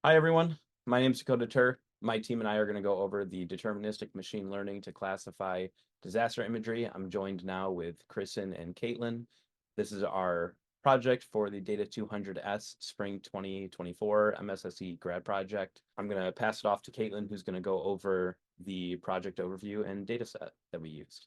Hi, everyone. My name is Dakota Tur. My team and I are going to go over the deterministic machine learning to classify disaster imagery. I'm joined now with Kristen and Caitlin. This is our project for the DATA200S Spring 2024 MSSE grad project. I'm going to pass it off to Caitlin, who's going to go over the project overview and dataset that we used.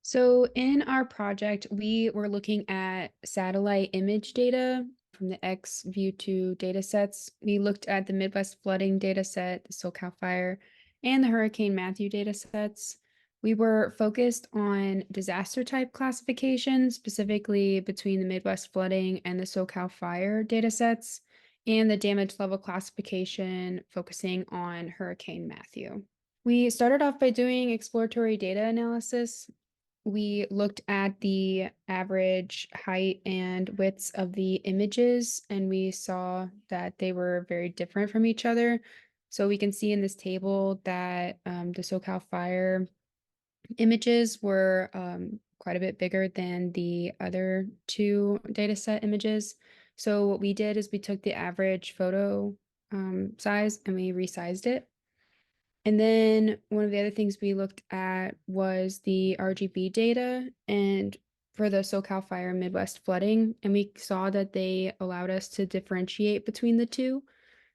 So in our project, we were looking at satellite image data from the XView2 datasets. We looked at the Midwest flooding dataset, the SoCal fire, and the Hurricane Matthew datasets. We were focused on disaster type classification, specifically between the Midwest flooding and the SoCal fire datasets, and the damage level classification focusing on Hurricane Matthew. We started off by doing exploratory data analysis. We looked at the average height and widths of the images, and we saw that they were very different from each other. So we can see in this table that the SoCal fire images were quite a bit bigger than the other two dataset images. So what we did is we took the average photo size and we resized it. And then one of the other things we looked at was the RGB data and for the SoCal fire and Midwest flooding. And we saw that they allowed us to differentiate between the two,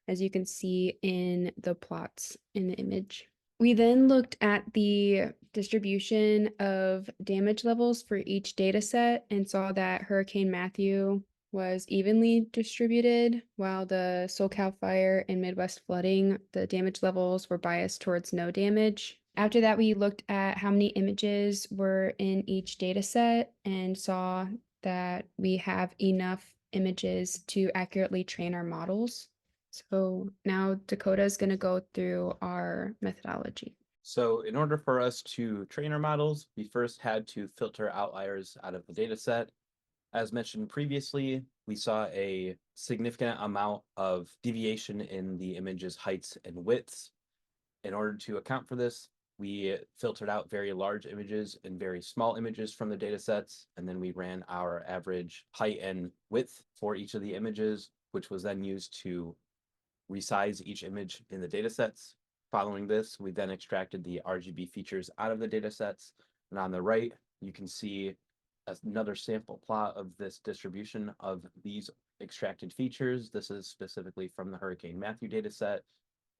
as you can see in the plots in the image. We then looked at the distribution of damage levels for each data set and saw that Hurricane Matthew was evenly distributed, while the SoCal fire and Midwest flooding, the damage levels were biased towards no damage. After that, we looked at how many images were in each data set and saw that we have enough images to accurately train our models. So now Dakota is going to go through our methodology. So in order for us to train our models, we first had to filter outliers out of the data set. As mentioned previously, we saw a significant amount of deviation in the image's heights and widths. In order to account for this, we filtered out very large images and very small images from the data sets, and then we ran our average height and width for each of the images, which was then used to resize each image in the data sets. Following this, we then extracted the RGB features out of the data sets. And on the right, you can see another sample plot of this distribution of these extracted features. This is specifically from the Hurricane Matthew data set.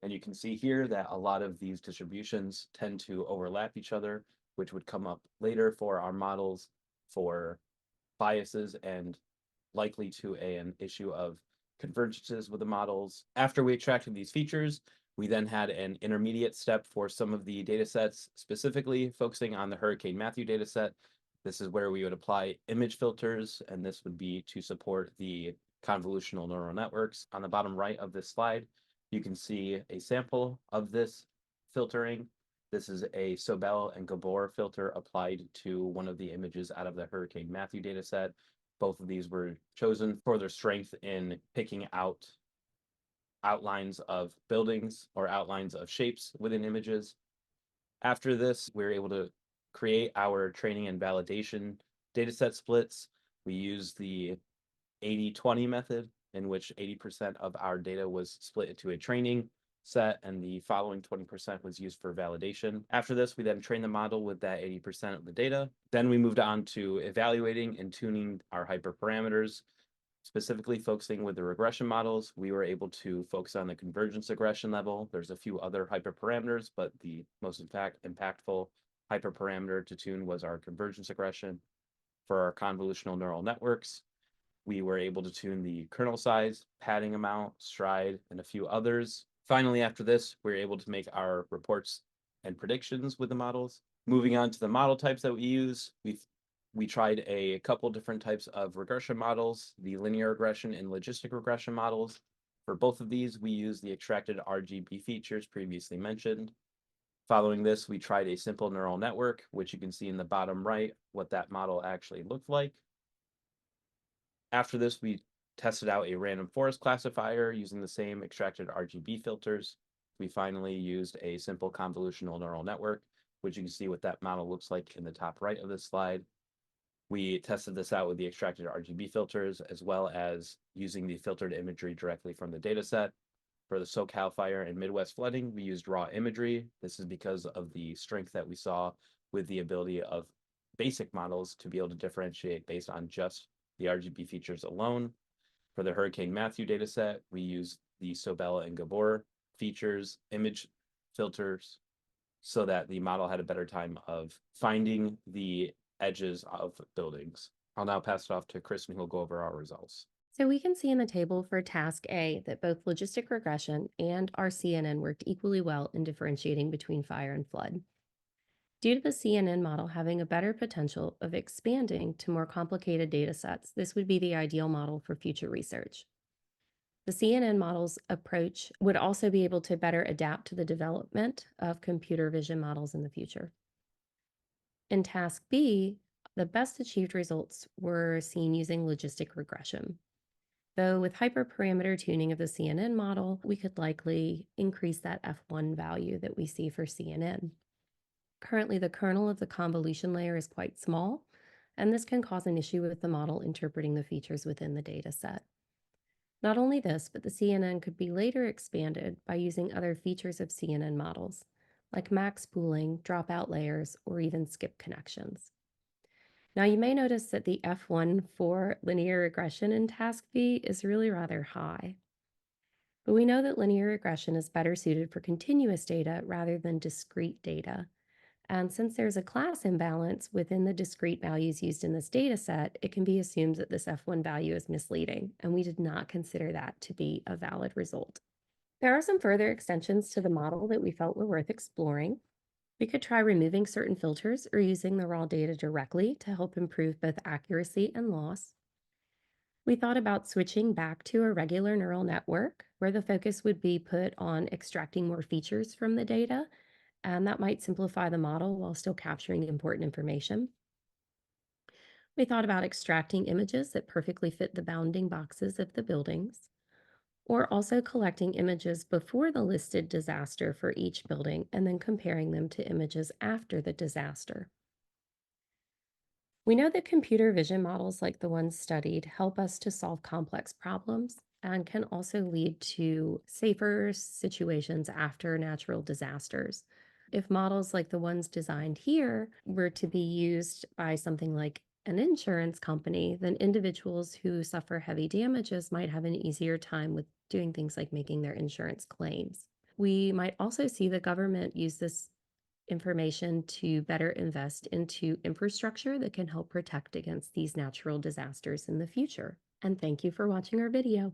And you can see here that a lot of these distributions tend to overlap each other, which would come up later for our models for biases and likely to an issue of convergences with the models. After we extracted these features, we then had an intermediate step for some of the data sets, specifically focusing on the Hurricane Matthew data set. This is where we would apply image filters, and this would be to support the convolutional neural networks. On the bottom right of this slide, you can see a sample of this filtering. This is a Sobel and Gabor filter applied to one of the images out of the Hurricane Matthew data set. Both of these were chosen for their strength in picking out outlines of buildings or outlines of shapes within images. After this, we were able to create our training and validation dataset splits. We used the 80-20 method, in which 80% of our data was split into a training set and the following 20% was used for validation. After this, we then trained the model with that 80% of the data. Then we moved on to evaluating and tuning our hyperparameters. Specifically focusing with the regression models, we were able to focus on the convergence aggression level. There's a few other hyperparameters, but the most impactful hyperparameter to tune was our convergence aggression. For our convolutional neural networks, we were able to tune the kernel size, padding amount, stride, and a few others. Finally, after this, we were able to make our reports and predictions with the models. Moving on to the model types that we use, we tried a couple different types of regression models, the linear regression and logistic regression models. For both of these, we used the extracted RGB features previously mentioned. Following this, we tried a simple neural network, which you can see in the bottom right what that model actually looked like. After this, we tested out a random forest classifier using the same extracted RGB filters. We finally used a simple convolutional neural network, which you can see what that model looks like in the top right of this slide. We tested this out with the extracted RGB filters, as well as using the filtered imagery directly from the data set. For the SoCal fire and Midwest flooding, we used raw imagery. This is because of the strength that we saw with the ability of basic models to be able to differentiate based on just the RGB features alone. For the Hurricane Matthew dataset, we used the Sobel and Gabor features, image filters, so that the model had a better time of finding the edges of buildings. I'll now pass it off to Kristen, who will go over our results. So we can see in the table for task A that both logistic regression and our CNN worked equally well in differentiating between fire and flood. Due to the CNN model having a better potential of expanding to more complicated data sets, this would be the ideal model for future research. The CNN model's approach would also be able to better adapt to the development of computer vision models in the future. In task B, the best achieved results were seen using logistic regression. Though with hyperparameter tuning of the CNN model, we could likely increase that F1 value that we see for CNN. Currently, the kernel of the convolution layer is quite small, and this can cause an issue with the model interpreting the features within the data set. Not only this, but the CNN could be later expanded by using other features of CNN models, like max pooling, dropout layers, or even skip connections. Now, you may notice that the F1 for linear regression in task B is really rather high. But we know that linear regression is better suited for continuous data rather than discrete data. And since there's a class imbalance within the discrete values used in this data set, it can be assumed that this F1 value is misleading, and we did not consider that to be a valid result. There are some further extensions to the model that we felt were worth exploring. We could try removing certain filters or using the raw data directly to help improve both accuracy and loss. We thought about switching back to a regular neural network where the focus would be put on extracting more features from the data, and that might simplify the model while still capturing important information. We thought about extracting images that perfectly fit the bounding boxes of the buildings, or also collecting images before the listed disaster for each building and then comparing them to images after the disaster. We know that computer vision models like the ones studied help us to solve complex problems and can also lead to safer situations after natural disasters. If models like the ones designed here were to be used by something like an insurance company, then individuals who suffer heavy damages might have an easier time with doing things like making their insurance claims. We might also see the government use this information to better invest into infrastructure that can help protect against these natural disasters in the future. And thank you for watching our video.